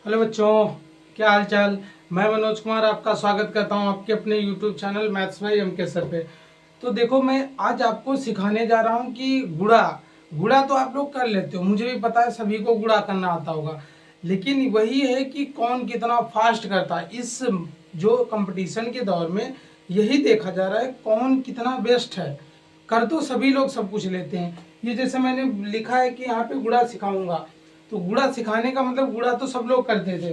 Hello बच्चों, क्या हाल चाल। मैं मनोज कुमार आपका स्वागत करता हूं आपके अपने YouTube channel maths by M K sir पे। तो देखो, मैं आज आपको सिखाने जा रहा हूं कि गुणा गुणा तो आप लोग कर लेते हो, मुझे भी पता है सभी को गुणा करना आता होगा। लेकिन वही है कि कौन कितना फास्ट करता है। इस जो कंपटीशन के दौर में यही देखा जा रहा है कौन कितना बेस्ट है। कर तो सभी लोग सब कुछ लेते हैं। ये जैसे मैंने लिखा है कि यहाँ पे गुणा सिखाऊंगा, तो गुणा सिखाने का मतलब गुणा तो सब लोग करते थे।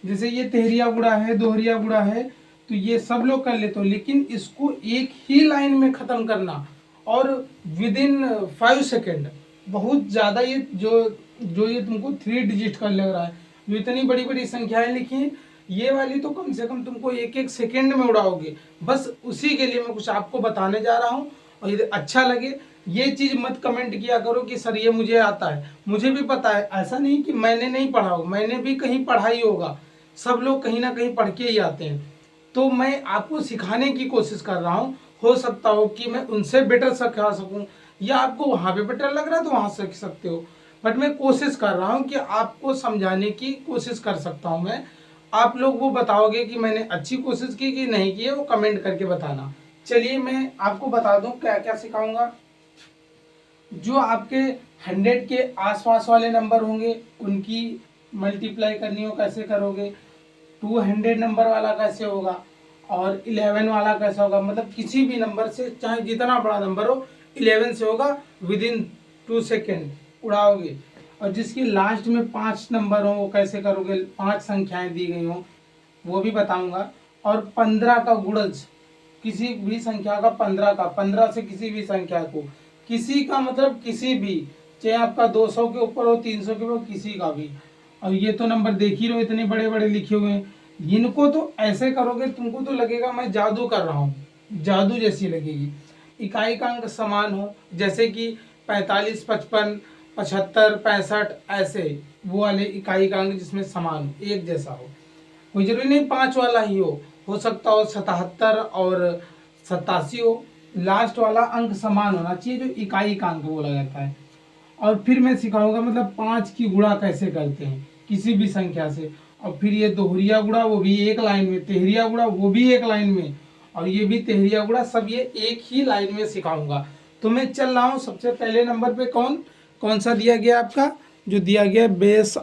जैसे ये तेहरिया गुणा है, दोहरिया गुणा है, तो ये सब लोग कर लेते हो। लेकिन इसको एक ही लाइन में खत्म करना और विद इन 5 सेकेंड, बहुत ज़्यादा ये जो जो ये तुमको 3 डिजिट का लग रहा है, जो इतनी बड़ी बड़ी संख्याएं लिखी हैं, ये वाली तो कम से कम तुमको एक एक सेकेंड में उड़ाओगे। बस उसी के लिए मैं कुछ आपको बताने जा रहा हूँ। और यदि अच्छा लगे, ये चीज मत कमेंट किया करो कि सर ये मुझे आता है। मुझे भी पता है, ऐसा नहीं कि मैंने नहीं पढ़ा होगा, मैंने भी कहीं पढ़ा ही होगा। सब लोग कहीं ना कहीं पढ़ के ही आते हैं। तो मैं आपको सिखाने की कोशिश कर रहा हूँ। हो सकता हो कि मैं उनसे बेटर सिखा सकूं, या आपको वहां पे बेटर लग रहा है तो वहां सीख सकते हो। बट मैं कोशिश कर रहा हूँ कि आपको समझाने की कोशिश कर सकता हूँ मैं। आप लोग वो बताओगे कि मैंने अच्छी कोशिश की कि नहीं की है, वो कमेंट करके बताना। चलिए मैं आपको बता दूं क्या क्या सिखाऊंगा। जो आपके 100 के आसपास वाले नंबर होंगे उनकी मल्टीप्लाई करनी हो कैसे करोगे, 200 नंबर वाला कैसे होगा, और 11 वाला कैसे होगा। मतलब किसी भी नंबर से, चाहे जितना बड़ा नंबर हो, 11 से होगा विद इन 2 सेकेंड उड़ाओगे। और जिसकी लास्ट में 5 नंबर हो वो कैसे करोगे, 5 संख्याएं दी गई हो वो भी बताऊंगा। और 15 का गुणज, किसी भी संख्या का 15 का, 15 से किसी भी संख्या को, किसी का मतलब किसी भी, चाहे आपका 200 के ऊपर हो, 300 के ऊपर, किसी का भी। और ये तो नंबर देख ही रहे हो, इतने बड़े बड़े लिखे हुए हैं। इनको तो ऐसे करोगे तुमको तो लगेगा मैं जादू कर रहा हूँ, जादू जैसी लगेगी। इकाई का अंक समान हो, जैसे कि 45, 55, 75, 65, ऐसे वो वाले इकाई का अंक जिसमें समान हो, एक जैसा हो। कोई जरूरी नहीं 5 वाला ही हो सकता हो 77 और 87 हो। लास्ट वाला अंक समान होना चाहिए, जो इकाई का अंक बोला जाता है। और फिर मैं सिखाऊंगा मतलब 5 की गुणा कैसे करते हैं किसी भी संख्या से। और फिर ये दोहरिया गुणा, वो भी एक लाइन में, तेहरिया गुणा वो भी एक लाइन में, और ये भी तेहरिया गुणा, सब ये एक ही लाइन में सिखाऊंगा। तो मैं चल रहा हूँ सबसे पहले नंबर पे। कौन कौन सा दिया गया आपका, जो दिया गया बेस।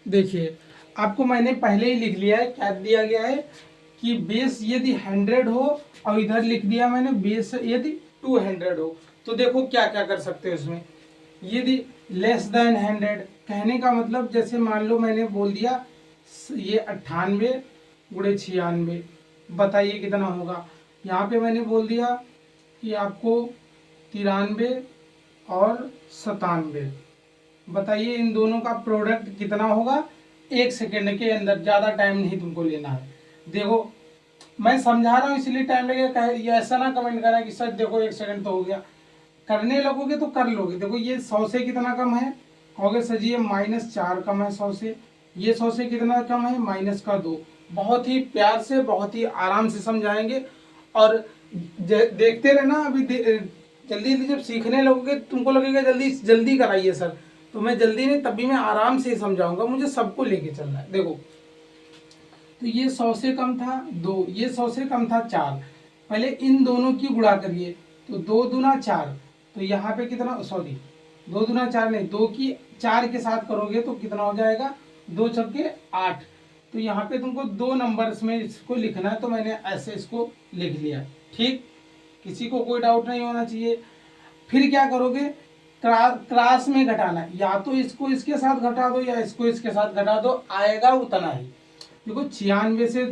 देखिए, आपको मैंने पहले ही लिख लिया है क्या दिया गया है, कि बेस यदि 100 हो, और इधर लिख दिया मैंने बेस यदि 200 हो। तो देखो क्या क्या कर सकते हो इसमें। यदि लेस देन 100, कहने का मतलब जैसे मान लो मैंने बोल दिया ये 98 × 96, बताइए कितना होगा। यहाँ पे मैंने बोल दिया कि आपको 93 और 97, बताइए इन दोनों का प्रोडक्ट कितना होगा। 1 सेकेंड के अंदर, ज़्यादा टाइम नहीं तुमको लेना है। देखो, मैं समझा रहा हूँ इसलिए टाइम लगेगा, ये ऐसा ना कमेंट करा कि सर देखो 1 सेकेंड तो हो गया। करने लगोगे तो कर लोगे। देखो ये 100 से कितना कम है, कहोगे सर जी ये -4 कम है 100 से। ये 100 से कितना कम है, -2। बहुत ही प्यार से, बहुत ही आराम से समझाएंगे। और देखते रहना। अभी जल्दी जल्दी जब सीखने लगोगे तुमको लगेगा जल्दी जल्दी कराइए सर, तो मैं जल्दी नहीं, तभी मैं आराम से ही समझाऊंगा। मुझे सबको लेके चलना है। देखो, तो ये 100 से कम था 2, ये 100 से कम था 4। पहले इन दोनों की गुणा करिए, तो 2 दूना 4। तो यहाँ पे कितना, सॉरी 2 दूना 4 नहीं, 2 की 4 के साथ करोगे तो कितना हो जाएगा, 2 छक्के 8। तो यहाँ पे तुमको 2 नंबर्स में इसको लिखना है, तो मैंने ऐसे इसको लिख लिया। ठीक, किसी को कोई डाउट नहीं होना चाहिए। फिर क्या करोगे, क्रास में घटाना है। या तो इसको इसके साथ घटा दो या इसको इसके साथ घटा दो, आएगा उतना ही। देखो 96 से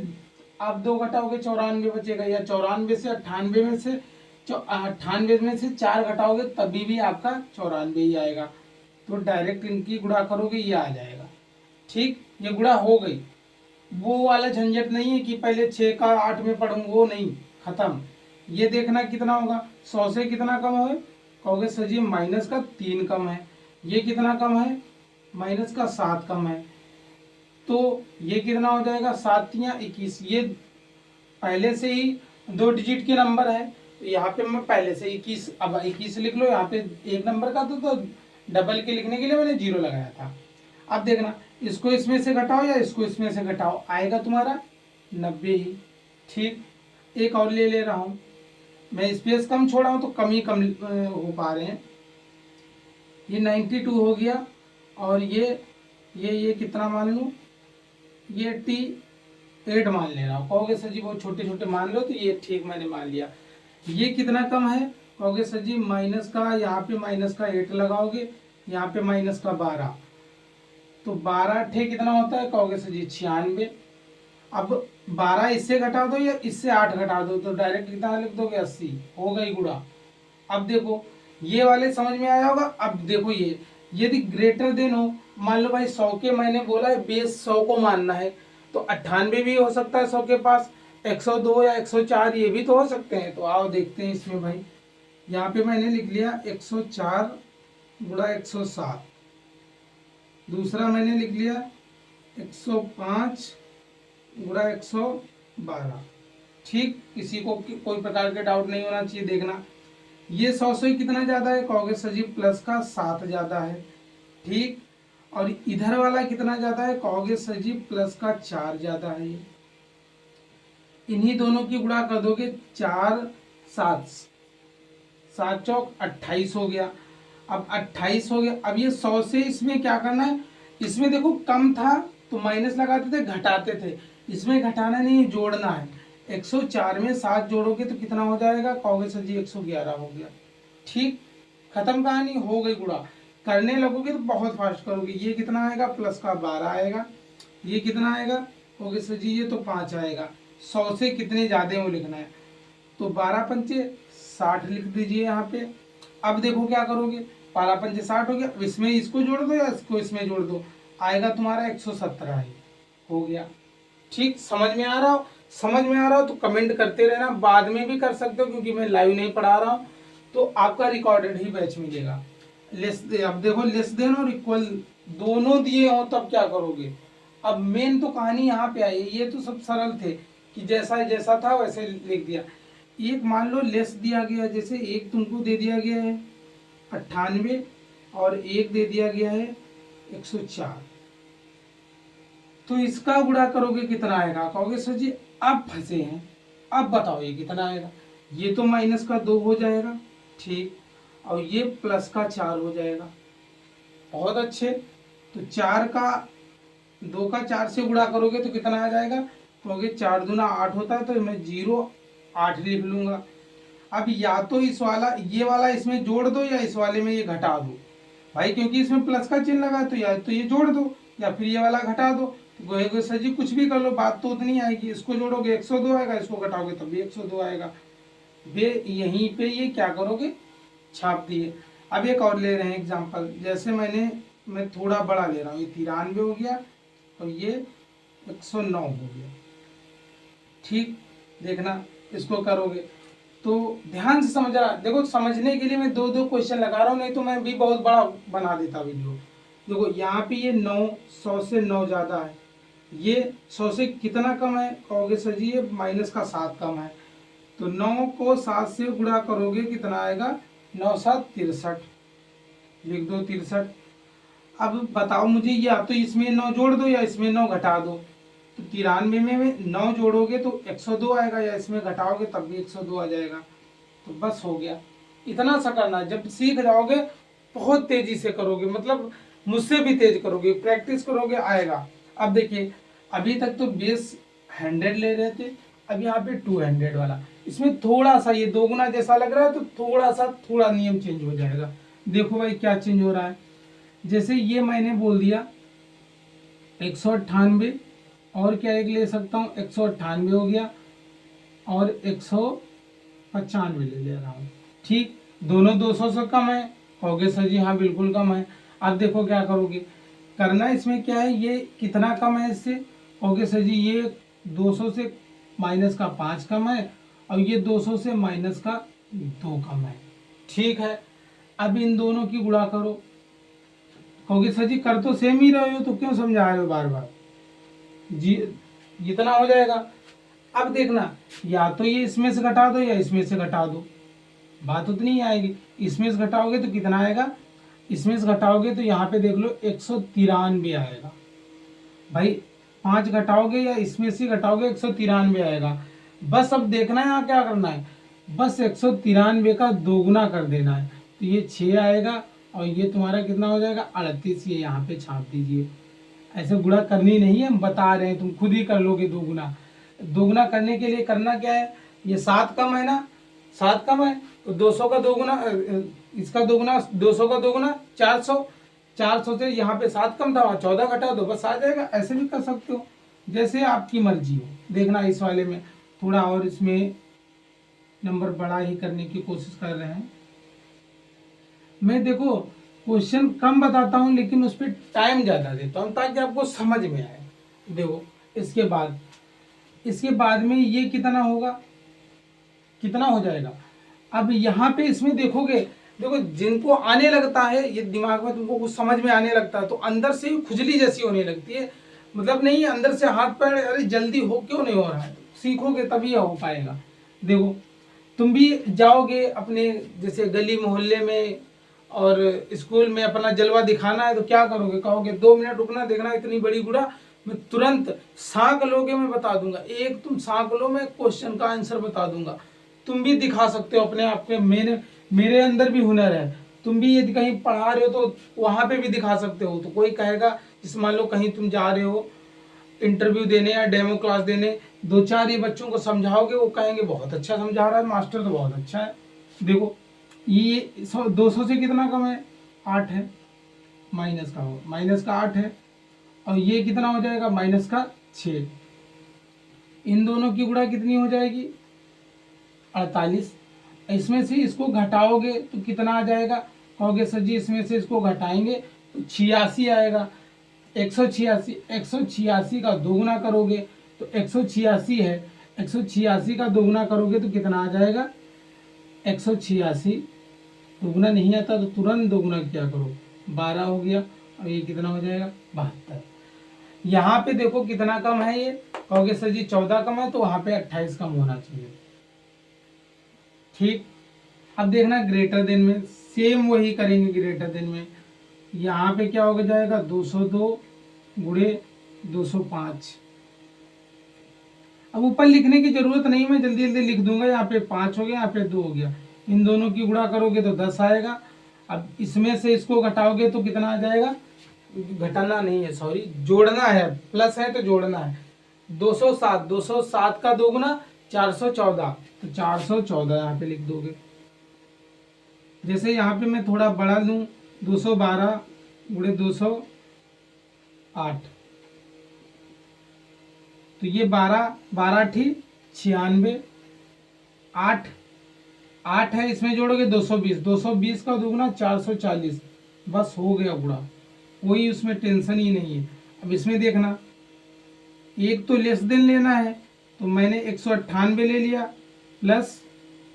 आप 2 घटाओगे 94 बचेगा, या 94 से 98 में से 98 में से 4 घटाओगे तभी भी आपका 94 ही आएगा। तो डायरेक्ट इनकी गुणा करोगे ये आ जाएगा। ठीक, ये गुणा हो गई। वो वाला झंझट नहीं है कि पहले 6 का 8 में पढ़ूंगा, वो नहीं, खत्म। ये देखना कितना होगा, 100 से कितना कम है, कहोगे सर जी -3 कम है। ये कितना कम है, -7 कम है। तो ये कितना हो जाएगा, 7 × 21। ये पहले से ही 2 डिजिट के नंबर है, तो यहाँ पे मैं पहले से 21, अब 21 लिख लो। यहाँ पे एक नंबर का तो डबल के लिखने के लिए मैंने 0 लगाया था। अब देखना, इसको इसमें से घटाओ या इसको इसमें से घटाओ, आएगा तुम्हारा 90 ही। ठीक, एक और ले रहा हूँ मैं, स्पेस कम छोड़ा हूँ तो कम ही कम हो पा रहे हैं। ये 92 हो गया, और ये कितना मान लूँ, ये 88 मान ले रहा हूँ। कहोगे सर जी बहुत छोटे छोटे मान लो, तो ये ठीक मैंने मान लिया। ये कितना कम है, कहोगे सर जी माइनस का, यहाँ पे माइनस का 8 लगाओगे, यहाँ पे माइनस का 12, तो 12 ठे कितना होता है, कहोगे सर जी 96। अब 12 इससे घटा दो या इससे 8 घटा दो, तो डायरेक्ट कितना लिख दोगे, 80 हो गई गुणा। अब देखो ये वाले समझ में आया होगा। अब देखो ये यदि ग्रेटर देन हो, मान लो भाई 100 के, मैंने बोला है बेस 100 को मानना है, तो 98 भी हो सकता है 100 के पास, 102 या 104 ये भी तो हो सकते हैं। तो आओ देखते हैं इसमें भाई, यहाँ पे मैंने लिख लिया 104 गुणा 107, दूसरा मैंने लिख लिया 105 गुणा 112। ठीक, किसी को कोई प्रकार के डाउट नहीं होना चाहिए। देखना ये 100 से कितना ज्यादा है, कहोगे सर जी प्लस का 7 ज्यादा है। ठीक, और इधर वाला कितना ज्यादा है, कहोगे सर जी प्लस का 4 ज्यादा है। इन्हीं दोनों की गुणा कर दोगे, 4 7 7 चौक 28 हो गया। अब 28 हो गया। अब ये 100 से इसमें क्या करना है, इसमें देखो कम था तो माइनस लगाते थे, घटाते थे, इसमें घटाना नहीं, जोड़ना है। 104 में 7 जोड़ोगे तो कितना हो जाएगा, कहोगे सर जी 111 हो गया। ठीक, खत्म कहानी, हो गई गुणा। करने लगोगे तो बहुत फास्ट करोगे। ये कितना आएगा, प्लस का 12 आएगा। ये कितना आएगा, कहोगे सर जी ये तो 5 आएगा। 100 से कितने ज्यादा वो लिखना है, तो 12 पंचे 60 लिख दीजिए यहाँ पे। अब देखो क्या करोगे, 12 पंचे 60 हो गया, इसमें इसको जोड़ दो या इसको इसमें जोड़ दो, आएगा तुम्हारा 117 ही हो गया। ठीक, समझ में आ रहा हो, समझ में आ रहा हो तो कमेंट करते रहना, बाद में भी कर सकते हो क्योंकि मैं लाइव नहीं पढ़ा रहा हूँ, तो आपका रिकॉर्डेड ही बैच मिलेगा। अब देखो लेस देन और इक्वल दोनों दिए हो तब क्या करोगे। अब मेन तो कहानी यहाँ पे आई है, ये तो सब सरल थे कि जैसा जैसा था वैसे लिख दिया। एक मान लो लेस दिया गया, जैसे एक तुमको दे दिया गया है 98 और एक दे दिया गया है 104, तो इसका गुणा करोगे कितना आएगा, कहोगे सर जी अब फंसे हैं, अब बताओ ये कितना आएगा। ये तो माइनस का 2 हो जाएगा। ठीक, और ये प्लस का 4 हो जाएगा। बहुत अच्छे, तो 4 का 2 का 4 से गुणा करोगे तो कितना आ जाएगा, कहोगे 4 दूना 8 होता है, तो मैं 0 8 लिख लूंगा। अब या तो इस वाला ये वाला इसमें जोड़ दो या इस वाले में ये घटा दो भाई, क्योंकि इसमें प्लस का चिन्ह लगा, तो या तो ये जोड़ दो या फिर ये वाला घटा दो। तो कहोगे सर जी कुछ भी कर लो, बात तो उतनी आएगी। इसको जोड़ोगे 102 आएगा, इसको घटाओगे तब भी 102 आएगा। वे यहीं पे ये क्या करोगे, छाप दिए। अब एक और ले रहे हैं एग्जांपल, जैसे मैं थोड़ा बड़ा ले रहा हूँ, ये 93 हो गया और ये 109 हो गया। ठीक, देखना इसको करोगे तो ध्यान से समझ रहा। देखो समझने के लिए मैं 2 क्वेश्चन लगा रहा हूँ, नहीं तो मैं भी बहुत बड़ा बना देता वीडियो। देखो यहाँ पे ये 9 100 से 9 ज्यादा है, ये 100 से कितना कम है, कहोगे सर जी ये माइनस का 7 कम है। तो 9 को 7 से गुणा करोगे कितना आएगा, 9 7 63, लिख दो 63। अब बताओ मुझे, या तो इसमें 9 जोड़ दो या इसमें 9 घटा दो। तो 93 में 9 जोड़ोगे तो 102 आएगा, या इसमें घटाओगे तब भी 102 आ जाएगा। तो बस हो गया, इतना सा करना। जब सीख जाओगे बहुत तेजी से करोगे, मतलब मुझसे भी तेज करोगे, प्रैक्टिस करोगे आएगा। अब देखिए अभी तक तो बेस 100 ले रहे थे, अब यहाँ पे 200 वाला, इसमें थोड़ा सा ये 2 गुना जैसा लग रहा है, तो थोड़ा नियम चेंज हो जाएगा। देखो भाई क्या चेंज हो रहा है, जैसे ये मैंने बोल दिया 198, और क्या एक ले सकता हूँ, 198 हो गया और 195 ले रहा हूँ। ठीक, दोनों 200 से कम है, कहोगे सर जी हाँ बिल्कुल कम है। अब देखो क्या करोगे, करना इसमें क्या है, ये कितना कम है इससे, कहोगे सर जी ये 200 से माइनस का 5 कम है और ये 200 से माइनस का 2 कम है। ठीक है, अब इन दोनों की गुणा करो, कहोगे सर जी कर तो सेम ही रहे हो तो क्यों समझा रहे हो बार बार जी, जितना हो जाएगा। अब देखना, या तो ये इसमें से घटा दो या इसमें से घटा दो, बात उतनी ही आएगी। इसमें से घटाओगे तो कितना आएगा, इसमें से घटाओगे तो यहाँ पे देख लो 193 आएगा भाई। 5 घटाओगे या इसमें से घटाओगे 193 आएगा। बस अब देखना है यहाँ क्या करना है, बस 193 का दोगुना कर देना है। तो ये 6 आएगा और ये तुम्हारा कितना हो जाएगा 38, ये यहाँ पे छाप दीजिए। ऐसे गुणा करनी नहीं है, हम बता रहे हैं, तुम खुद ही कर लोगे दोगुना। दोगुना करने के लिए करना क्या है, ये 7 कम है ना, 7 कम है तो 200 का दोगुना, इसका दोगुना 200 का दोगुना 400, 400 से यहाँ पे 7 कम था, 14 घटा दो बस आ जाएगा। ऐसे भी कर सकते हो, जैसे आपकी मर्जी हो। देखना इस वाले में थोड़ा और इसमें नंबर बड़ा ही करने की कोशिश कर रहे हैं। मैं देखो क्वेश्चन कम बताता हूँ लेकिन उस पर टाइम ज़्यादा देता हूँ ताकि आपको समझ में आए। देखो इसके बाद में ये कितना होगा, कितना हो जाएगा। अब यहाँ पे इसमें देखोगे, देखो जिनको आने लगता है ये दिमाग में, तुमको कुछ समझ में आने लगता है तो अंदर से ही खुजली जैसी होने लगती है, मतलब नहीं अंदर से हाथ पैर, अरे जल्दी हो क्यों नहीं हो रहा है, सीखोगे तभी हो पाएगा। देखो तुम भी जाओगे अपने जैसे गली मोहल्ले में और स्कूल में अपना जलवा दिखाना है तो क्या करोगे, कहोगे 2 मिनट रुकना, देखना इतनी बड़ी गुड़ा मैं तुरंत सांक लोगे मैं बता दूंगा, एक तुम सांक लो मैं क्वेश्चन का आंसर बता दूंगा। तुम भी दिखा सकते हो अपने आप के, मेरे अंदर भी हुनर है। तुम भी यदि कहीं पढ़ा रहे हो तो वहां पे भी दिखा सकते हो। तो कोई कहेगा, जैसे मान लो कहीं तुम जा रहे हो इंटरव्यू देने या डेमो क्लास देने, 2-4 ये बच्चों को समझाओगे, वो कहेंगे बहुत अच्छा समझा रहा है मास्टर, तो बहुत अच्छा है। देखो ये 200 से कितना कम है, 8 है, माइनस का हो, माइनस का 8 है और ये कितना हो जाएगा माइनस का 6। इन दोनों की गुणा कितनी हो जाएगी 48। इसमें से इसको घटाओगे तो कितना आ जाएगा, कहोगे सर जी इसमें से इसको घटाएंगे तो 86 आएगा। 186, 186 का दोगुना करोगे तो 186 है, 186 का दोगुना करोगे तो कितना आ जाएगा 186। दोगुना नहीं आता तो तुरंत दोगुना क्या करो, 12 हो गया और ये कितना हो जाएगा 72। यहाँ पे देखो कितना कम है, ये कहोगे सर जी 14 कम है तो वहां पे 28 कम होना चाहिए। ठीक, अब देखना ग्रेटर देन में सेम वही करेंगे। ग्रेटर देन में यहाँ पे क्या हो जाएगा 202 गुणे 205। अब ऊपर लिखने की जरूरत नहीं, मैं जल्दी जल्दी लिख दूंगा। यहाँ पे 5 हो गया, यहाँ पे 2 हो गया, इन दोनों की गुणा करोगे तो 10 आएगा। अब इसमें से इसको घटाओगे तो कितना आ जाएगा, घटाना नहीं है सॉरी, जोड़ना है, प्लस है तो जोड़ना है। 207, 207 का दोगुना 414, तो 414 यहाँ पे लिख दोगे। जैसे यहाँ पे मैं थोड़ा बड़ा लूँ, 212 गुणे 208, तो ये 12 ठीक 96, 8 है, इसमें जोड़ोगे 220, 220 का दोगुना 440, बस हो गया गुणा, कोई उसमें टेंशन ही नहीं है। अब इसमें देखना एक तो लेस देन लेना है, तो मैंने 198 ले लिया प्लस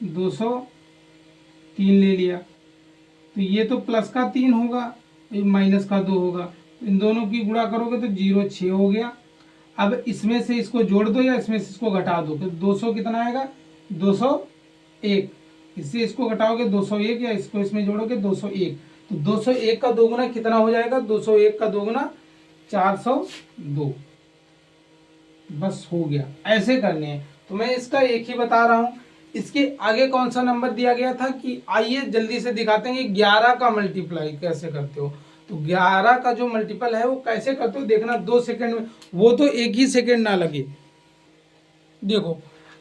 203 ले लिया, तो ये तो प्लस का 3 होगा, माइनस का 2 होगा, इन दोनों की गुणा करोगे तो 06 हो गया। अब इसमें से इसको जोड़ दो या इसमें से इसको घटा दो, तो 200 कितना आएगा 201, इससे इसको घटाओगे 201 या इसको इसमें जोड़ोगे 201, तो 201 का दोगुना कितना हो जाएगा, 201 का दोगुना 402, बस हो गया। ऐसे करने हैं, तो मैं इसका एक ही बता रहा हूं। इसके आगे कौन सा नंबर दिया गया था कि आइए जल्दी से दिखाते हैं कि 11 का मल्टीप्लाई कैसे करते हो। तो 11 का जो मल्टीपल है वो कैसे करते हो देखना 2 सेकंड में, वो तो एक ही सेकंड ना लगे। देखो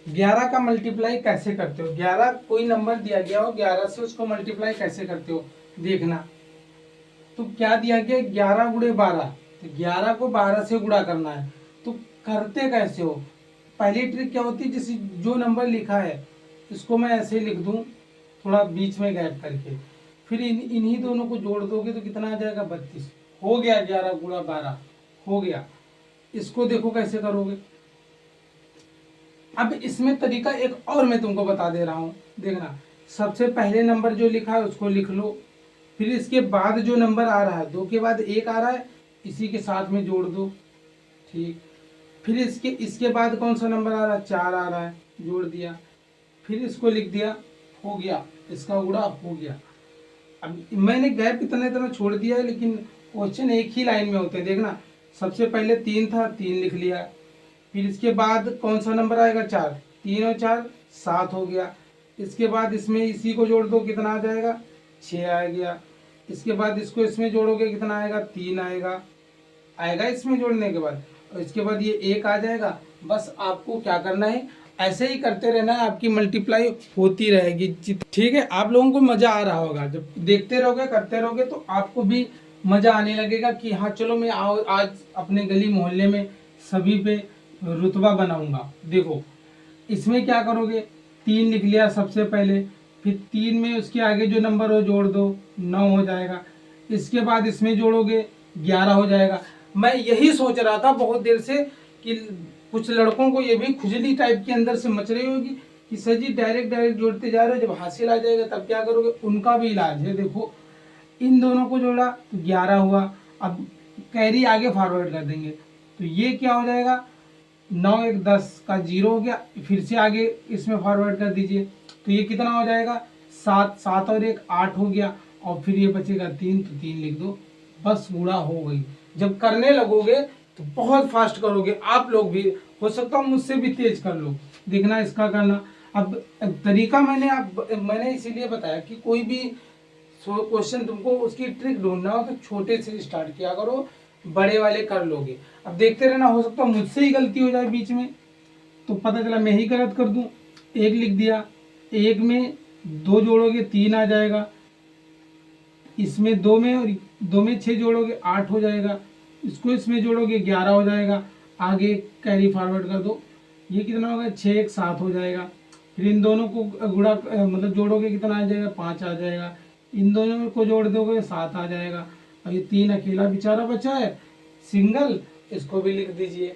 11 का मल्टीप्लाई कैसे करते हो, 11 कोई नंबर दिया गया हो, 11 से उसको मल्टीप्लाई कैसे करते हो देखना। तो क्या दिया गया 11 गुणे 12, तो 11 को 12 से गुणा करना है। तो करते कैसे हो, पहली ट्रिक क्या होती है, जैसे जो नंबर लिखा है इसको मैं ऐसे लिख दूं थोड़ा बीच में गैप करके, फिर इन्हीं दोनों को जोड़ दोगे तो कितना आ जाएगा 32, हो गया 11 गुणा 12 हो गया। इसको देखो कैसे करोगे। अब इसमें तरीका एक और मैं तुमको बता दे रहा हूं, देखना सबसे पहले नंबर जो लिखा है उसको लिख लो, फिर इसके बाद जो नंबर आ रहा है 2 के बाद 1 आ रहा है इसी के साथ में जोड़ दो, ठीक। फिर इसके बाद कौन सा नंबर आ रहा है 4 आ रहा है, जोड़ दिया, फिर इसको लिख दिया, हो गया, इसका गुणा हो गया। अब मैंने गैप इतना इतना छोड़ दिया है, लेकिन क्वेश्चन एक ही लाइन में होते हैं। देखना, सबसे पहले 3 था, 3 लिख लिया। फिर इसके बाद कौन सा नंबर आएगा? 4। 3 और 4 7 हो गया। इसके बाद इसमें इसी को जोड़ दो, कितना आ जाएगा? 6 आ गया। इसके बाद इसको इसमें जोड़ोगे, कितना आएगा? 3 आएगा। आएगा इसमें जोड़ने के बाद, और इसके बाद ये 1 आ जाएगा। बस आपको क्या करना है, ऐसे ही करते रहना है, आपकी मल्टीप्लाई होती रहेगी। ठीक है, आप लोगों को मजा आ रहा होगा, जब देखते रहोगे करते रहोगे तो आपको भी मजा आने लगेगा कि हाँ चलो मैं आज अपने गली मोहल्ले में सभी पे रुतबा बनाऊंगा। देखो इसमें क्या करोगे, 3 लिख लिया सबसे पहले, फिर 3 में उसके आगे जो नंबर हो जोड़ दो, 9 हो जाएगा। इसके बाद इसमें जोड़ोगे, 11 हो जाएगा। मैं यही सोच रहा था बहुत देर से कि कुछ लड़कों को ये भी खुजली टाइप के अंदर से मच रही होगी कि सर जी डायरेक्ट डायरेक्ट जोड़ते जा रहे हो, जब हासिल आ जाएगा तब क्या करोगे? उनका भी इलाज है। देखो इन दोनों को जोड़ा तो 11 हुआ। अब कैरी आगे फॉरवर्ड कर देंगे तो ये क्या हो जाएगा? 9 1 10 का 0 हो गया। फिर से आगे इसमें फॉरवर्ड कर दीजिए तो ये कितना हो जाएगा? 7 7 और 1 8 हो गया। और फिर ये बचेगा 3, तो 3 लिख दो, बस गुणा हो गई। जब करने लगोगे तो बहुत फास्ट करोगे, आप लोग भी, हो सकता है मुझसे भी तेज कर लो। देखना इसका करना। अब तरीका मैंने इसीलिए बताया कि कोई भी क्वेश्चन तुमको उसकी ट्रिक ढूंढना हो तो छोटे से स्टार्ट किया करो, बड़े वाले कर लोगे। अब देखते रहना, हो सकता है मुझसे ही गलती हो जाए बीच में, तो पता चला मैं ही गलत कर दूं। 1 लिख दिया, 1 में 2 जोड़ोगे 3 आ जाएगा। इसमें 2 में और 2 में 6 जोड़ोगे 8 हो जाएगा। इसको इसमें जोड़ोगे 11 हो जाएगा। आगे कैरी फॉरवर्ड कर दो, ये कितना होगा? 6 1 7 हो जाएगा। फिर इन दोनों को गुणा मतलब जोड़ोगे, कितना आ जाएगा? 5 आ जाएगा। इन दोनों को जोड़ दोगे 7 आ जाएगा। और ये 3 अकेला बेचारा बचा है सिंगल, इसको भी लिख दीजिए।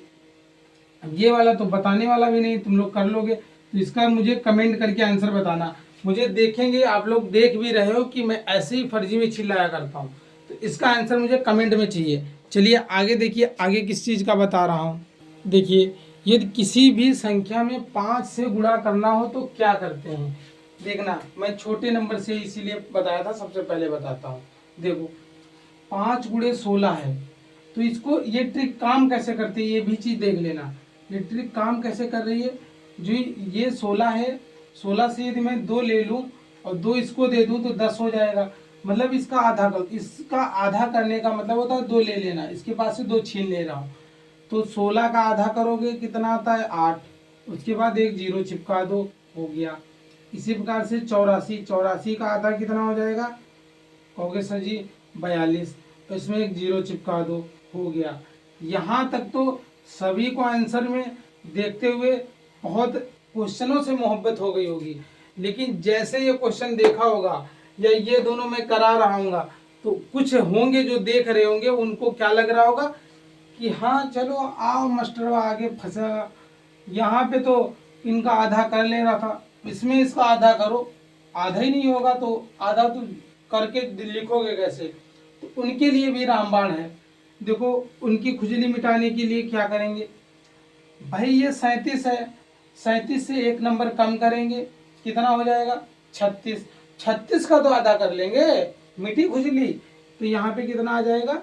अब ये वाला तो बताने वाला भी नहीं, तुम लोग कर लोगे। तो इसका मुझे कमेंट करके आंसर बताना, मुझे देखेंगे, आप लोग देख भी रहे हो कि मैं ऐसे ही फर्जी में चिल्लाया करता हूँ, तो इसका आंसर मुझे कमेंट में चाहिए। चलिए आगे देखिए, आगे किस चीज़ का बता रहा हूँ। देखिए यदि किसी भी संख्या में 5 से गुणा करना हो तो क्या करते हैं। देखना, मैं छोटे नंबर से इसीलिए बताया था, सबसे पहले बताता हूँ। देखो 5 गुणे 16 है, तो इसको ये ट्रिक काम कैसे करती है ये भी चीज़ देख लेना। ये ट्रिक काम कैसे कर रही है, जो ये 16 है, 16 से यदि मैं 2 ले लूँ और 2 इसको दे दूँ तो 10 हो जाएगा। मतलब इसका आधा कर, इसका आधा करने का मतलब होता है 2 ले लेना, इसके पास से 2 छीन ले रहा हूँ। तो 16 का आधा करोगे कितना आता है? 8। उसके बाद एक 0 चिपका दो, हो गया। इसी प्रकार से 84, 84 का आधा कितना हो जाएगा? कहोगे सर जी 42, तो इसमें एक 0 चिपका दो, हो गया। यहाँ तक तो सभी को आंसर में देखते हुए बहुत क्वेश्चनों से मोहब्बत हो गई होगी, लेकिन जैसे ये क्वेश्चन देखा होगा या ये दोनों मैं करा रहा हूँ तो कुछ होंगे जो देख रहे होंगे, उनको क्या लग रहा होगा कि हाँ चलो आओ मास्टर आगे फंसा, यहाँ पे तो इनका आधा कर ले रहा था, इसमें इसका आधा करो। आधा ही नहीं होगा तो आधा तो करके लिखोगे कैसे? तो उनके लिए भी रामबाण है। देखो उनकी खुजली मिटाने के लिए क्या करेंगे भाई, ये 37 है, 37 से 1 नंबर कम करेंगे, कितना हो जाएगा? 36। 36 का तो आधा कर लेंगे, मिटी खुजली। तो यहाँ पे कितना आ जाएगा?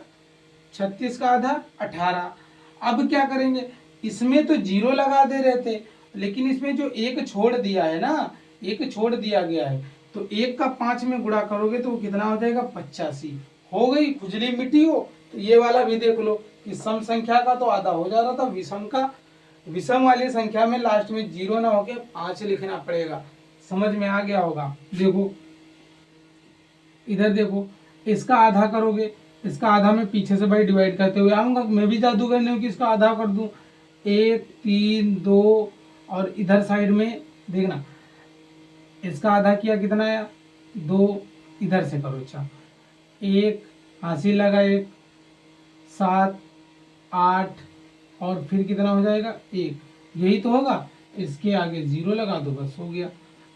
36 का आधा 18। अब क्या करेंगे, इसमें तो 0 लगा दे रहे थे, लेकिन इसमें जो 1 छोड़ दिया है ना, 1 छोड़ दिया गया है, तो 1 का 5 में गुणा करोगे तो वो कितना हो जाएगा? 85। हो गई खुजली मिटी हो। तो ये वाला भी देख लो कि सम संख्या का तो आधा हो जा रहा था, विषम का, विषम वाली संख्या में लास्ट में 0 ना होके 5 लिखना पड़ेगा। समझ में आ गया होगा। देखो इधर देखो, इसका आधा करोगे, इसका आधा मैं पीछे से भाई डिवाइड करते हुए आऊंगा, मैं भी जादूगर नहीं हूँ कि इसका आधा कर दूं। 1 3 2 और इधर साइड में देखना, इसका आधा किया कितना आया? 2। इधर से करो, अच्छा 1 हासिल लगा, 1 7 8 और फिर कितना हो जाएगा? 1। यही तो होगा। इसके आगे 0 लगा दो, बस हो गया।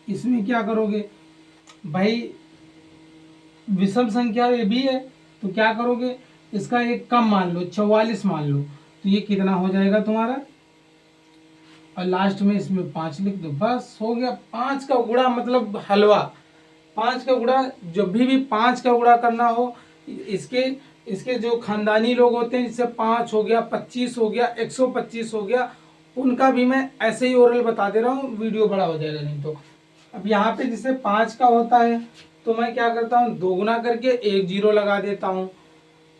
इसमें क्या करोगे भाई, विषम संख्या ये भी है, तो क्या करोगे, इसका एक कम मान लो, 44 मान लो, तो ये कितना हो जाएगा तुम्हारा? और लास्ट में इसमें 5 लिख दो, बस हो गया। 5 का गुणा मतलब हलवा, 5 का गुणा, जब भी 5 का गुणा करना हो, इसके इसके जो खानदानी लोग होते हैं, जैसे 5 हो गया, 25 हो गया, 125 हो गया, उनका भी मैं ऐसे ही ओरल बता दे रहा हूँ, वीडियो बड़ा हो जाएगा नहीं तो। अब यहाँ पे जैसे 5 का होता है तो मैं क्या करता हूँ, 2 गुना करके 1 जीरो लगा देता हूँ।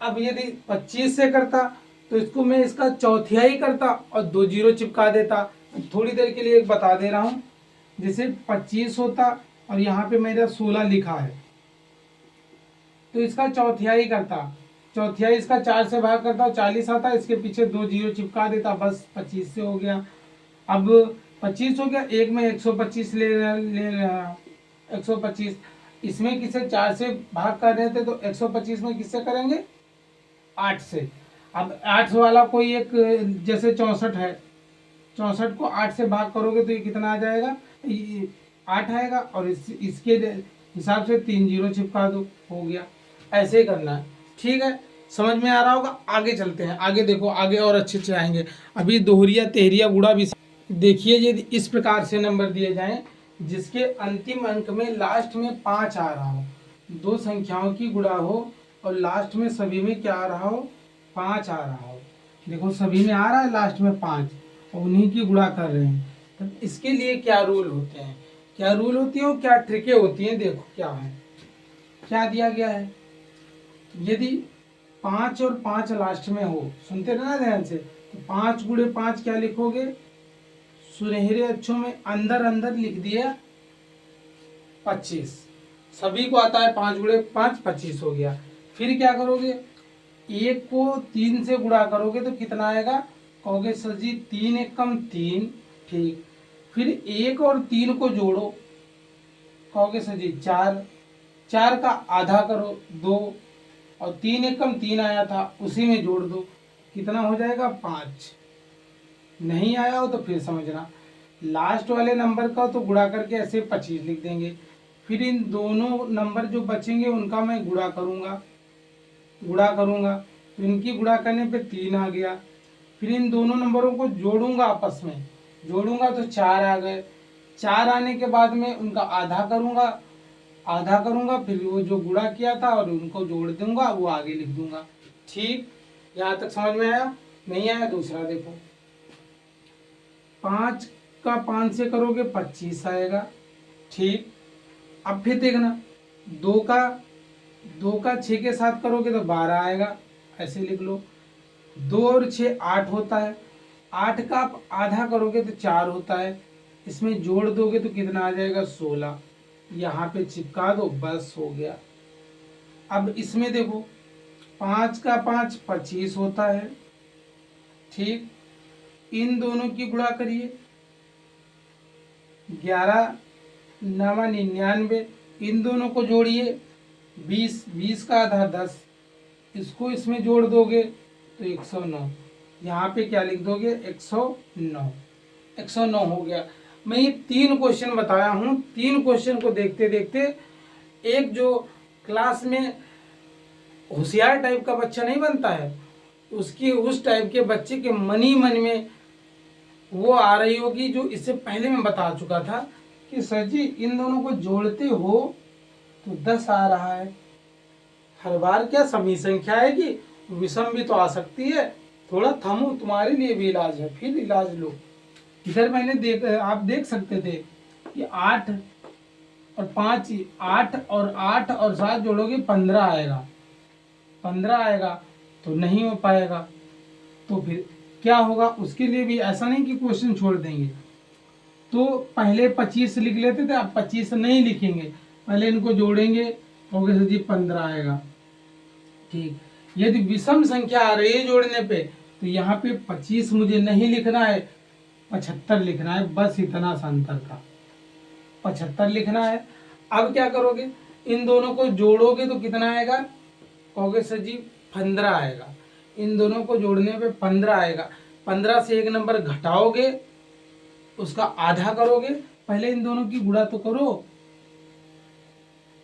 अब यदि 25 से करता तो इसको मैं इसका चौथाई करता और 2 जीरो चिपका देता। थोड़ी देर के लिए एक बता दे रहा हूँ, जैसे 25 होता और यहाँ पे मेरा 16 लिखा है, तो इसका चौथाई करता, चौथाई इसका 4 से भाग करता, 40 आता, इसके पीछे 2 जीरो चिपका देता, बस 25 से हो गया। अब 25 हो गया, एक में 125 ले 125, इसमें किसे 4 से भाग कर रहे थे तो 125 में किससे करेंगे, 8 से। अब 8 वाला कोई एक, जैसे 64 है, 64 को 8 से भाग करोगे तो ये कितना आ जाएगा, 8 आएगा, और इसके हिसाब से 3 जीरो चिपका दो, हो गया। ऐसे ही करना है, ठीक है, समझ में आ रहा होगा। आगे चलते हैं, आगे देखो, आगे और अच्छे अच्छे आएंगे। अभी दोहरिया तेहरिया गुणा भी देखिए, यदि इस प्रकार से नंबर दिए जाएं जिसके अंतिम अंक में लास्ट में 5 आ रहा हो, दो संख्याओं की गुणा हो और लास्ट में सभी में क्या आ रहा हो, 5 आ रहा हो। देखो सभी में आ रहा है लास्ट में 5 और उन्हीं की गुणा कर रहे हैं, तो इसके लिए क्या रूल होते हैं, क्या रूल होती है और क्या ट्रिकें होती हैं, देखो क्या है, क्या दिया गया है। यदि 5 और 5 लास्ट में हो, सुनते रहना ध्यान से, तो 5 गुणे 5 क्या लिखोगे, सुनहरे अक्षरों में अंदर अंदर लिख दिया 25, सभी को आता है 5 गुणे 5 25 हो गया। फिर क्या करोगे, एक को 3 से गुणा करोगे तो कितना आएगा, कहोगे सर जी 3 एक कम 3, ठीक। फिर 1 और 3 को जोड़ो, कहोगे सर जी 4, 4 का आधा करो 2, और 3 एक कम 3 आया था उसी में जोड़ दो, कितना हो जाएगा 5। नहीं आया हो तो फिर समझना, लास्ट वाले नंबर का तो गुणा करके ऐसे 25 लिख देंगे। फिर इन दोनों नंबर जो बचेंगे उनका मैं गुणा करूंगा, तो इनकी गुणा करने पे 3 आ गया। फिर इन दोनों नंबरों को जोड़ूंगा, आपस में जोड़ूंगा तो 4 आ गए। 4 आने के बाद में उनका आधा करूंगा, फिर वो जो गुणा किया था और उनको जोड़ दूंगा, वो आगे लिख दूंगा। ठीक, यहाँ तक समझ में आया? नहीं आया दूसरा देखो, 5 का 5 से करोगे 25 आएगा, ठीक। अब फिर देखना, 2 का 6 के साथ करोगे तो 12 आएगा, ऐसे लिख लो। 2 और 6 8 होता है, 8 का आप आधा करोगे तो 4 होता है, इसमें जोड़ दोगे तो कितना आ जाएगा 16, यहाँ पे चिपका दो, बस हो गया। अब इसमें देखो 5 का 5 25 होता है, ठीक। इन दोनों की गुणा करिए, 11 नवा 99, इन दोनों को जोड़िए 20, 20 का आधा 10, इसको इसमें जोड़ दोगे तो 109, यहाँ पे क्या लिख दोगे 109, 109 हो गया। मैं ये 3 क्वेश्चन बताया हूँ, 3 क्वेश्चन को देखते देखते एक जो क्लास में होशियार टाइप का बच्चा नहीं बनता है, उसकी उस टाइप के बच्चे के मन ही मन में वो आ रही होगी, जो इससे पहले मैं बता चुका था कि सर जी इन दोनों को जोड़ते हो तो 10 आ रहा है। हर बार क्या समी संख्या है कि विषम भी तो आ सकती है, थोड़ा थमो, तुम्हारे लिए भी इलाज है, फिर इलाज लो। इधर मैंने आप देख सकते थे कि 8 और 5, 8 और 7 जोड़ोगे 15 आएगा, 15 आएगा तो नहीं हो पाएगा, तो फिर क्या होगा, उसके लिए भी ऐसा नहीं कि क्वेश्चन छोड़ देंगे। तो पहले 25 लिख लेते थे, अब 25 नहीं लिखेंगे, पहले इनको जोड़ेंगे, होगे सर जी 15 आएगा, ठीक। यदि विषम संख्या आ रही है जोड़ने पे तो यहाँ पे 25 मुझे नहीं लिखना है, 75 लिखना है, बस इतना सा अंतर था, 75 लिखना है। अब क्या करोगे, इन दोनों को जोड़ोगे तो कितना आएगा, कहोगे सर जी 15 आएगा, इन दोनों को जोड़ने पे 15 आएगा। 15 से एक नंबर घटाओगे, उसका आधा करोगे, पहले इन दोनों की गुणा तो करो,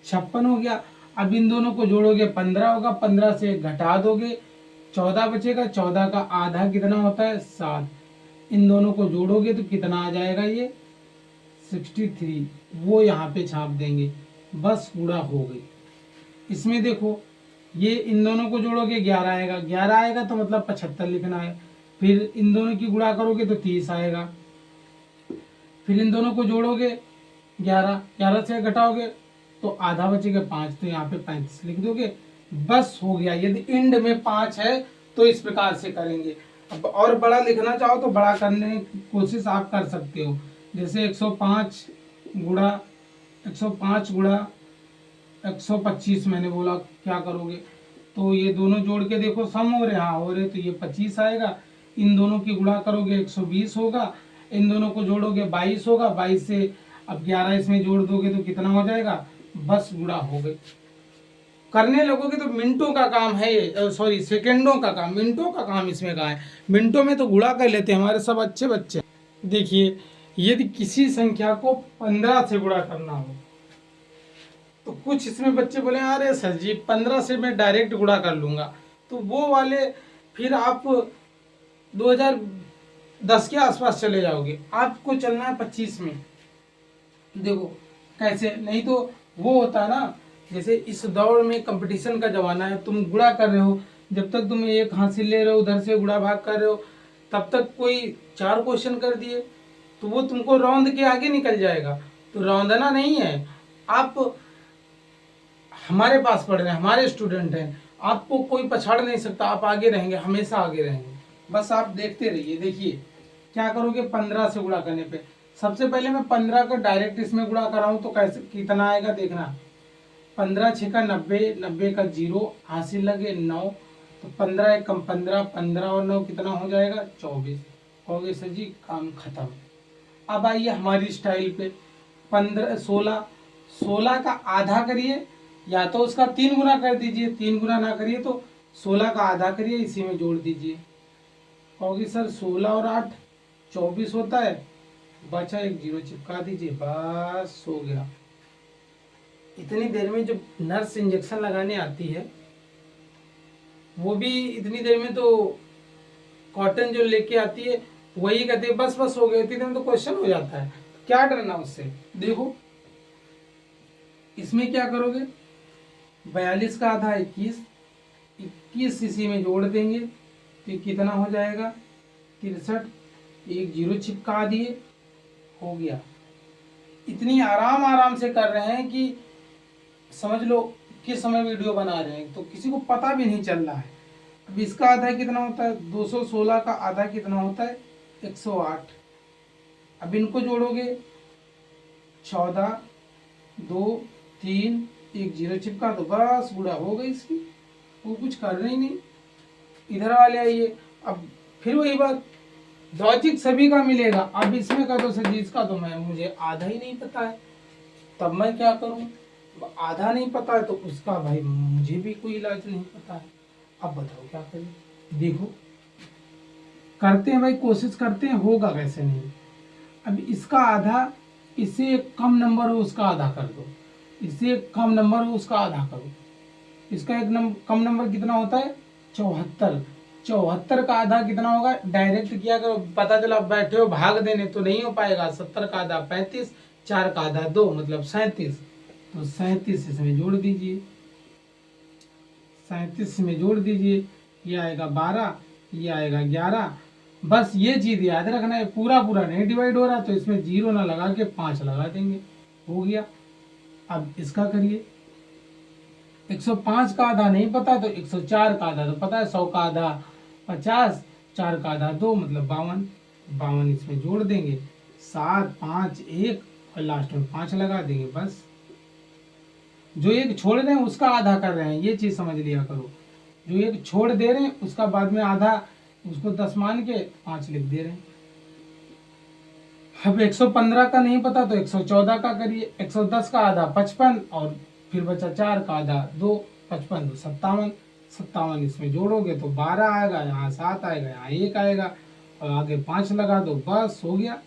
56 हो गया। अब इन दोनों को जोड़ोगे 15 होगा, 15 से घटा दोगे 14 बचेगा, 14 का आधा कितना होता है 7, इन दोनों को जोड़ोगे तो कितना आ जाएगा ये 63, वो यहाँ पे छाप देंगे, बस गुणा हो गई। इसमें देखो ये इन दोनों को जोड़ोगे 11 आएगा, 11 आएगा तो मतलब 75 लिखना है। फिर इन दोनों की गुणा करोगे तो 30 आएगा। फिर इन दोनों को जोड़ोगे 11, 11 से घटाओगे तो आधा बचेगा 5, तो यहाँ पे 35 लिख दोगे, बस हो गया। यदि इंड में 5 है तो इस प्रकार से करेंगे। अब और बड़ा लिखना चाहो तो बड़ा करने की कोशिश आप कर सकते हो, जैसे 105 गुणा 105 गुणा 125 मैंने बोला, क्या करोगे तो ये दोनों जोड़ के देखो सम हो रहे, हाँ हो रहे, तो ये 25 आएगा। इन दोनों की गुणा करोगे 120 होगा, इन दोनों को जोड़ोगे 22 होगा, 22 से अब 11 इसमें जोड़ दोगे तो कितना हो जाएगा, बस गुणा हो गई। करने लगोगे तो मिनटों का काम है ये, सॉरी सेकंडों का काम, मिनटों का काम इसमें कहाँ है, मिनटों में तो गुणा कर लेते हैं हमारे सब अच्छे बच्चे। देखिए यदि किसी संख्या को 15 से गुणा करना हो तो कुछ इसमें बच्चे बोले अरे सर जी 15 से मैं डायरेक्ट गुणा कर लूंगा, तो वो वाले फिर आप 2010 के आसपास चले जाओगे, आपको चलना है 25 में। देखो कैसे, नहीं तो वो होता है ना, जैसे इस दौर में कंपटीशन का जमाना है, तुम गुणा कर रहे हो, जब तक तुम एक हासिल ले रहे हो उधर से गुणा भाग कर रहे हो, तब तक कोई 4 क्वेश्चन कर दिए तो वो तुमको रौंद के आगे निकल जाएगा। तो रौंदना नहीं है, आप हमारे पास पढ़ रहे हैं, हमारे स्टूडेंट हैं, आपको कोई पछाड़ नहीं सकता, आप आगे रहेंगे, हमेशा आगे रहेंगे, बस आप देखते रहिए। देखिए क्या करोगे 15 से गुणा करने पे, सबसे पहले मैं 15 का डायरेक्ट इसमें गुणा कर रहा हूँ तो कैसे कितना आएगा देखना, 15 छः का 90, 90 का 0 हासिल लगे 9, तो 15 एक कम 15, 15 और 9 कितना हो जाएगा 24। कहोगे सर जी काम खत्म। अब आइए हमारी स्टाइल पे, 15 16, 16 का आधा करिए या तो उसका 3 गुना कर दीजिए, 3 गुना ना करिए तो 16 का आधा करिए, इसी में जोड़ दीजिए। कहोगे सर 16 और 8 24 होता है, बचा एक 0 चिपका दीजिए, बस हो गया। इतनी देर में जो नर्स इंजेक्शन लगाने आती है वो भी इतनी देर में तो कॉटन जो लेके आती है वही कहते हैं बस बस हो गया, इतनी देर में तो क्वेश्चन हो जाता है, क्या डरना उससे। देखो इसमें क्या करोगे, 42 का आधा 21, 21 इसी में जोड़ देंगे तो कितना हो जाएगा 63, एक 0 चिपका दिए, हो गया। इतनी आराम आराम से कर रहे हैं कि समझ लो किस समय वीडियो बना रहे हैं, तो किसी को पता भी नहीं चल रहा है। अब इसका आधा कितना होता है, 216 का आधा कितना होता है 108। अब इनको जोड़ोगे 14, 2, 3, एक 0 चिपका दो, बस गुणा हो गई इसकी, वो कुछ करना ही नहीं। इधर वाले आइए, अब फिर वही बात, लॉजिक सभी का मिलेगा। अब इसमें का तो सर इसका तो मैं मुझे आधा ही नहीं पता है, तब मैं क्या करूं, आधा नहीं पता है तो उसका भाई मुझे भी कोई इलाज नहीं पता है, अब बताओ क्या करें। देखो करते हैं भाई, कोशिश करते हैं, होगा कैसे नहीं। अब इसका आधा, इससे कम नंबर हो उसका आधा कर दो, इससे कम नंबर हो उसका आधा करो। इसका एक कम नंबर कितना होता है 74, 74 का आधा कितना होगा, डायरेक्ट किया करो, पता चला बैठे हो भाग देने तो नहीं हो पाएगा। 70 का आधा 35, 4 का आधा 2 मतलब 37, तो 37 इसमें जोड़ दीजिए, 37 में जोड़ दीजिए, ये आएगा 12, ये आएगा 11। बस ये चीज याद रखना है, पूरा पूरा नहीं डिवाइड हो रहा तो इसमें 0 ना लगा के 5 लगा देंगे, हो गया। अब इसका करिए, 105 का आधा नहीं पता तो 104 का आधा तो पता है, 100 का आधा 50, 4 का आधा 2 मतलब 52, 52 इसमें जोड़ देंगे, 7, 5, 1 और लास्ट में 5 लगा देंगे। बस जो एक छोड़ रहे हैं उसका आधा कर रहे हैं, ये चीज समझ लिया करो। जो एक छोड़ दे रहे हैं उसका बाद में आधा, उसको 10 मान के 5 लिख दे रहे हैं। अब 115 का नहीं पता तो 114 का करिए, 110 का आधा 55 और फिर बचा 4 का आधा 2, 55 तो 57, 57 इसमें जोड़ोगे तो 12 आएगा, यहाँ 7 आएगा, यहाँ 1 आएगा और आगे 5 लगा दो, बस हो गया।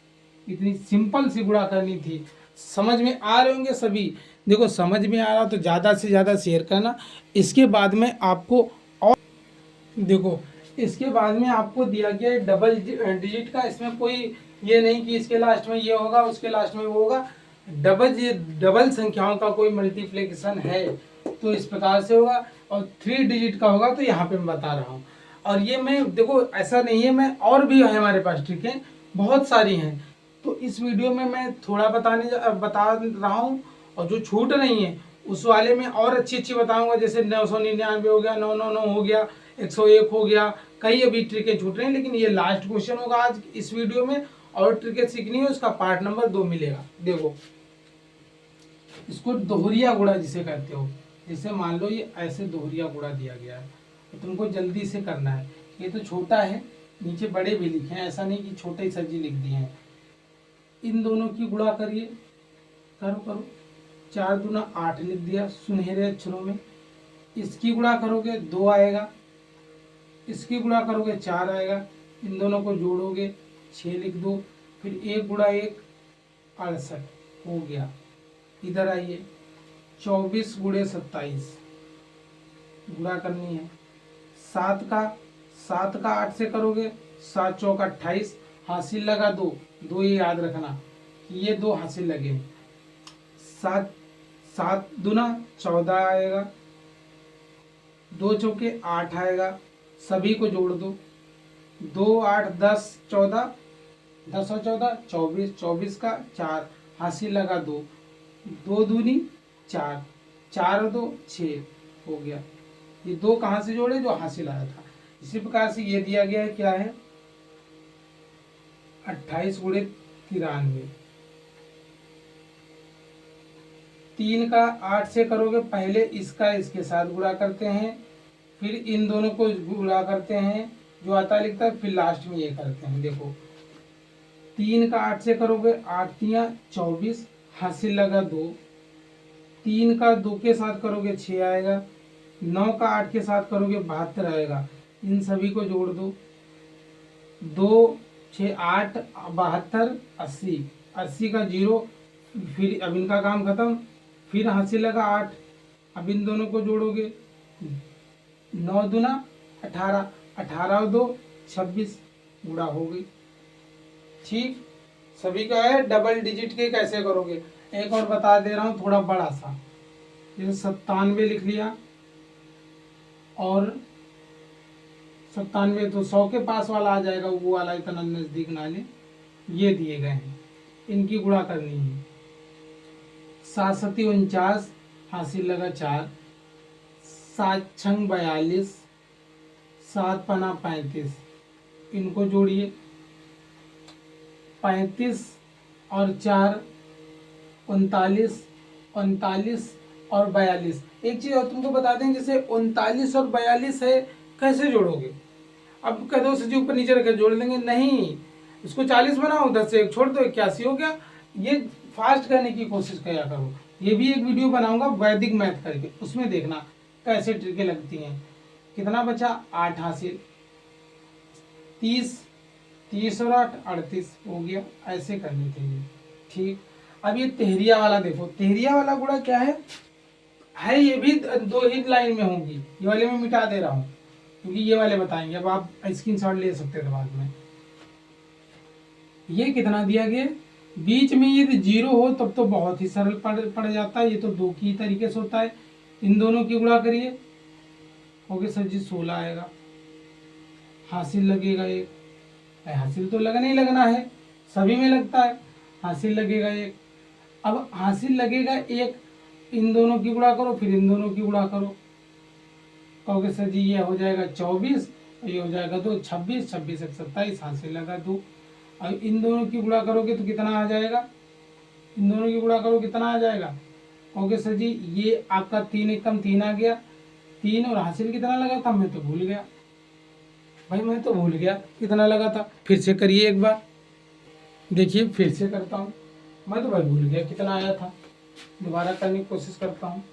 इतनी सिंपल सी गुणा करनी थी। समझ में आ रहे होंगे सभी। देखो समझ में आ रहा तो ज़्यादा से ज़्यादा शेयर करना। इसके बाद में आपको और देखो इसके बाद में आपको दिया गया डबल डिजिट का, इसमें कोई ये नहीं कि इसके लास्ट में ये होगा उसके लास्ट में वो होगा, डबल संख्याओं का कोई मल्टीप्लिकेशन है तो इस प्रकार से होगा, और 3 डिजिट का होगा तो यहाँ पे मैं बता रहा हूँ। और ये मैं देखो ऐसा नहीं है, मैं और भी है हमारे पास ट्रिकें बहुत सारी हैं, तो इस वीडियो में मैं थोड़ा बता रहा हूँ, और जो छूट नहीं है उस वाले में और अच्छी अच्छी बताऊंगा, जैसे 999 हो गया, 999 हो गया, 101 हो गया, कई अभी ट्रिकें छूट रही हैं, लेकिन ये लास्ट क्वेश्चन होगा आज इस वीडियो में। और ट्रिकें सीखनी है उसका पार्ट नंबर 2 मिलेगा। देखो इसको दोहरिया गुणा जिसे कहते हो, जैसे मान लो ये ऐसे दोहरिया गुणा दिया गया है तो तुमको जल्दी से करना है। ये तो छोटा है, नीचे बड़े भी लिखे हैं, ऐसा नहीं कि छोटे ही सजी लिख दिए हैं। इन दोनों की गुणा करिए, करो करो, 4 दूना 8 लिख दिया सुनहरे अक्षरों में। इसकी गुणा करोगे 2 आएगा, इसकी गुणा करोगे 4 आएगा, इन दोनों को जोड़ोगे 6 लिख दो, फिर 1 गुणा 1 68 हो गया। इधर आइए, 24 गुणे 27 गुणा करनी है। 7 का 8 से करोगे, 7 चौका 28, हासिल लगा 2, ये याद रखना, ये 2 हासिल लगे। 7 दूना 14 आएगा, 2 चौके 8 आएगा, सभी को जोड़ दो, 2 8 10 14, 10 और 14 24, 24 का 4 हासिल लगा 2, 2 दूनी 4, 4 और 2 6 हो गया। ये 2 कहाँ से जोड़े, जो हासिल आया था। इसी प्रकार से ये दिया गया है, क्या है 28 गुणे 93। 3 का 8 से करोगे, पहले इसका इसके साथ गुणा करते हैं, फिर इन दोनों को गुणा करते हैं, जो आता लिखता है, फिर लास्ट में ये करते हैं। देखो 3 का 8 से करोगे, 8 तियां 24 हासिल लगा 2, 3 का 2 के साथ करोगे 6 आएगा, 9 का 8 के साथ करोगे 72 आएगा। इन सभी को जोड़ दो, 2 6 8 72 80, 80 का 0, फिर अब इनका काम खत्म, फिर हासिल लगा 8, अब इन दोनों को जोड़ोगे, 9 दूना 18, 18 और 2 26 गुणा हो गई। ठीक, सभी का है। डबल डिजिट के कैसे करोगे, एक और बता दे रहा हूँ थोड़ा बड़ा सा, जैसे 97 लिख लिया, और 97 तो 100 के पास वाला आ जाएगा, वो वाला इतना नजदीक ना ले। ये दिए गए हैं, इनकी गुणा करनी है। 7 सती 49 हासिल लगा 4, 7 छंग 42, 7 पना 35, इनको जोड़िए, 35 और 4 39, 39 और 42। एक चीज और तुमको बता दें, जैसे 39 और 42 है, कैसे जोड़ोगे। अब कह दो सजी ऊपर नीचे रखे जोड़ लेंगे, नहीं, इसको 40 बनाओ, 10 से 1 छोड़ दो, 81 हो गया। ये फास्ट करने की कोशिश किया करो। ये भी एक वीडियो बनाऊंगा वैदिक मैथ करके, उसमें देखना कैसे ट्रिकें लगती हैं। कितना बचा, 8 हासिल, 30 और 8 38 हो गया। ऐसे करनी चाहिए। ठीक, अब ये तेहरिया वाला देखो, तेहरिया वाला गुणा क्या है ये भी 2 ही लाइन में होंगी। ये वाले में मिटा दे रहा हूँ क्योंकि ये वाले बताएंगे, अब आप स्क्रीनशॉट ले सकते हैं दिमाग में। ये कितना दिया गया, बीच में यदि 0 हो तब तो बहुत ही सरल पड़ जाता है, ये तो 2 की तरीके से होता है। इन दोनों की गुणा करिए, हो गया सर जी 16 आएगा, हासिल लगेगा 1, हासिल तो लगना ही लगना है, सभी में लगता है, हासिल लगेगा 1। अब हासिल लगेगा 1, इन दोनों की गुणा करो, फिर इन दोनों की गुणा करो, कहोगे सर जी ये हो जाएगा 24, ये हो जाएगा 2, 26, 26 एक 27, हासिल लगा 2। अब इन दोनों की गुणा करोगे तो कितना आ जाएगा, इन दोनों की गुणा करो कितना आ जाएगा, कहोगे सर जी ये आपका 3 एकम 3 आ गया, 3 और हासिल कितना लगा था, मैं तो भूल गया भाई, मैं तो भूल गया कितना लगा था। फिर से करिए एक बार, देखिए फिर से करता हूँ, मैं तो भाई भूल गया कितना आया था, दोबारा करने की कोशिश करता हूँ।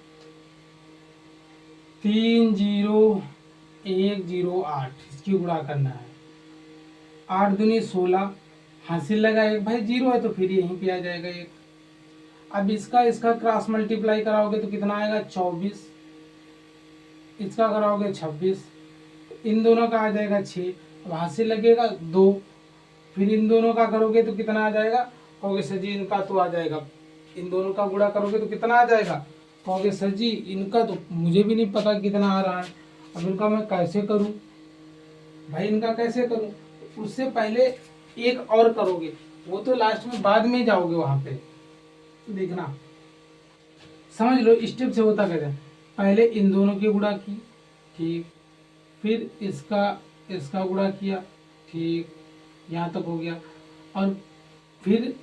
30108 इसकी गुणा करना है, 8 दूनी 16, हासिल लगा 1, भाई 0 है तो फिर यहीं पे आ जाएगा 1। अब इसका क्रॉस मल्टीप्लाई कराओगे तो कितना आएगा 24, इसका कराओगे 26, इन दोनों का आ जाएगा 6, अब हासिल लगेगा 2, फिर इन दोनों का करोगे तो कितना आ जाएगा, कहोगे सर जी इनका तो आ जाएगा इन दोनों का गुणा करोगे तो कितना आ जाएगा। कहोगे सर जी इनका तो मुझे भी नहीं पता कितना आ रहा है, अब इनका मैं कैसे करूं भाई, इनका कैसे करूं। उससे पहले एक और करोगे, वो तो लास्ट में बाद में जाओगे वहां पे, देखना समझ लो स्टेप से होता कैसे। पहले इन दोनों की गुणा की, ठीक, फिर इसका इसका गुणा किया, ठीक, यहाँ तक हो गया, और फिर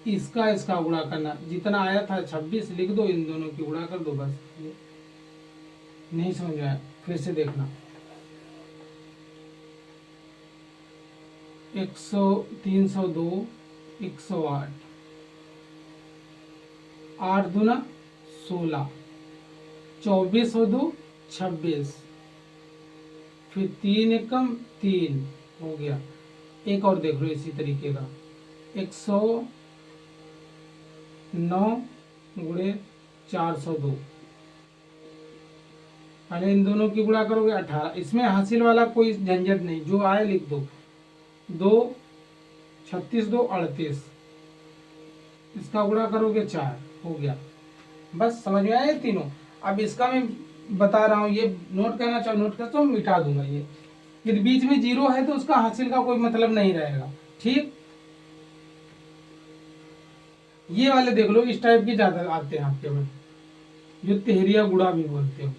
इसका गुणा करना, जितना आया था 26 लिख दो, इन दोनों की गुणा कर दो, बस। नहीं समझ में आया फिर से देखना। 302 108, 8 दूना 16, 24 और 2 26, फिर 3 एकम 3 हो गया। एक और देख लो इसी तरीके का, 109 गुणे 402, पहले इन दोनों की गुणा करोगे 18, इसमें हासिल वाला कोई झंझट नहीं, जो आए लिख दो। 2 36 2 38, इसका गुणा करोगे 4 हो गया। बस समझ में आया तीनों। अब इसका मैं बता रहा हूँ, ये नोट करना चाहो नोट कर, तो मिटा दूंगा ये, यदि बीच में जीरो है तो उसका हासिल का कोई मतलब नहीं रहेगा, ठीक। ये वाले देख लो, इस टाइप के ज्यादा आते हैं आपके में, जो तेहरिया गुणा भी बोलते हो।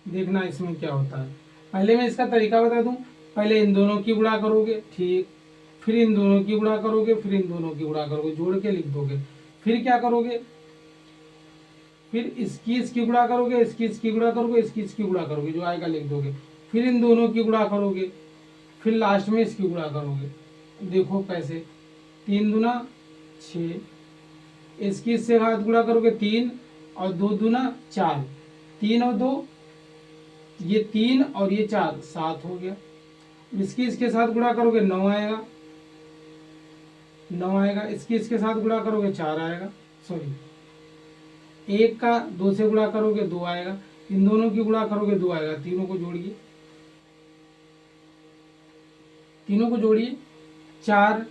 देखना इसमें क्या होता है। पहले मैं इसका तरीका बता दूं, पहले इन दोनों की गुणा करोगे, ठीक, फिर इन दोनों की गुणा करोगे, फिर इन दोनों की गुणा करोगे, जोड़ के लिख दोगे। फिर क्या करोगे, फिर इसकी गुणा करोगे, इसकी गुणा करोगे, इसकी गुणा करोगे, जो आएगा लिख दोगे। फिर इन दोनों की गुणा करोगे, फिर लास्ट में इसकी गुणा करोगे। देखो कैसे, 3 दूना 6, इसकी से हाथ गुणा करोगे 3, और 2 दूना 4, 3 और 2 ये 3 और ये 4 7 हो गया। इसके साथ गुणा करोगे 9 आएगा, 9 आएगा। इसके साथ गुणा करोगे 4 आएगा, सॉरी 1 का 2 से गुणा करोगे 2 आएगा। इन दोनों की गुणा करोगे 2 आएगा। तीनों को जोड़िए, तीनों को जोड़िए, 4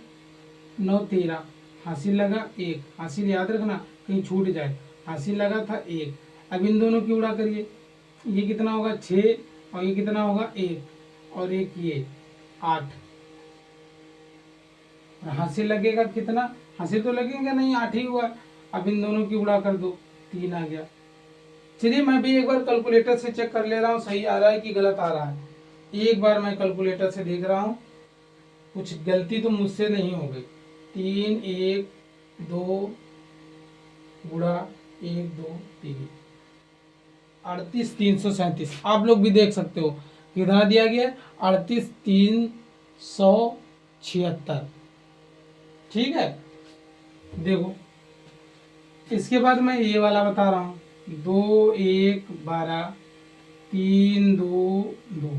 9 13, हासिल लगा 1, हासिल याद रखना कहीं छूट जाए, हासिल लगा था 1। अब इन दोनों की गुणा करिए, ये कितना होगा 6, और ये कितना होगा 1, और एक ये 8, हासिल लगेगा कितना, हासिल तो लगेगा नहीं, 8 ही हुआ। अब इन दोनों की गुणा कर दो, 3 आ गया। चलिए मैं भी एक बार कैलकुलेटर से चेक कर ले रहा हूँ, सही आ रहा है कि गलत आ रहा है। एक बार मैं कैलकुलेटर से देख रहा हूँ, कुछ गलती तो मुझसे नहीं हो गई। 3 1 2 गुणा 1 2 3, 38 337। आप लोग भी देख सकते हो कितना दिया गया, 38 376, ठीक है। देखो इसके बाद मैं ये वाला बता रहा हूँ, 2 1 12 3 2 2।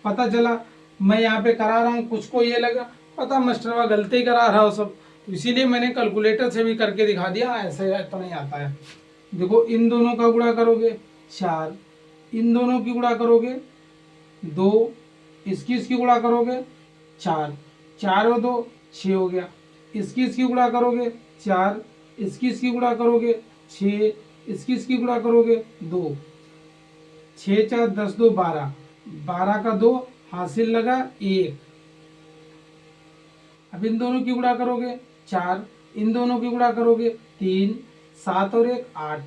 पता चला मैं यहाँ पे करा रहा हूँ, कुछ को ये लगा पता मास्टरवा गलती करा रहा हो सब, तो इसीलिए मैंने कैलकुलेटर से भी करके दिखा दिया, ऐसे तो नहीं आता है। देखो इन दोनों का गुणा करोगे 4, इन दोनों की गुणा करोगे 2, इसकी गुणा करोगे 4, 4 और 2 6 हो गया। इसकी गुणा करोगे 4, इसकी गुणा करोगे 6, इसकी गुणा करोगे 2, 6 4 10 2 12, 12 का 2 हासिल लगा 1। अब इन दोनों की गुणा करोगे 4, इन दोनों की गुणा करोगे 3, 7 और 1 8,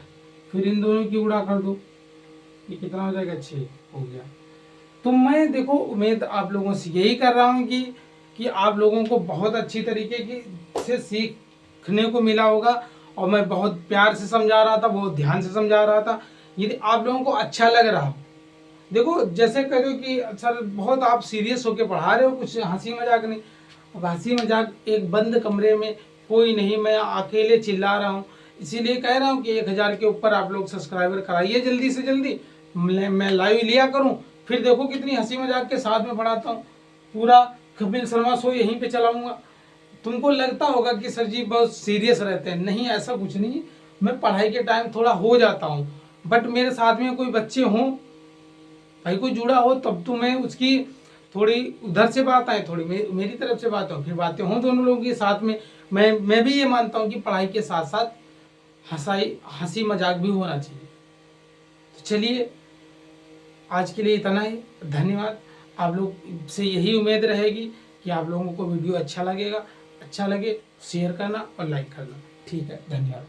फिर इन दोनों की गुणा कर दो, ये कितना हो जाएगा 6 हो गया। तो मैं देखो उम्मीद आप लोगों से यही कर रहा हूँ कि आप लोगों को बहुत अच्छी तरीके की से सीखने को मिला होगा, और मैं बहुत प्यार से समझा रहा था, बहुत ध्यान से समझा रहा था। यदि आप लोगों को अच्छा लग रहा हो, देखो जैसे कह रहे हो कि अच्छा बहुत आप सीरियस होके पढ़ा रहे हो, कुछ हंसी मजाक नहीं। अब हंसी मजाक एक बंद कमरे में कोई नहीं, मैं अकेले चिल्ला रहा हूँ, इसीलिए कह रहा हूँ कि 1000 के ऊपर आप लोग सब्सक्राइबर कराइए जल्दी से जल्दी, मैं लाइव लिया करूँ, फिर देखो कितनी हंसी मजाक के साथ में पढ़ाता हूँ। पूरा कपिल शर्मा शो यहीं पे चलाऊंगा। तुमको लगता होगा कि सर जी बहुत सीरियस रहते हैं, नहीं ऐसा कुछ नहीं, मैं पढ़ाई के टाइम थोड़ा हो जाता हूँ, बट मेरे साथ में कोई बच्चे हों, भाई कोई जुड़ा हो, तब तो मैं उसकी थोड़ी उधर से बात आए, थोड़ी मेरी तरफ से बात हो, फिर बातें हों दोनों लोगों के साथ में। मैं भी ये मानता हूँ कि पढ़ाई के साथ साथ हंसी मजाक भी होना चाहिए। तो चलिए, आज के लिए इतना ही। धन्यवाद। आप लोग से यही उम्मीद रहेगी कि आप लोगों को वीडियो अच्छा लगे शेयर करना और लाइक करना। ठीक है, धन्यवाद।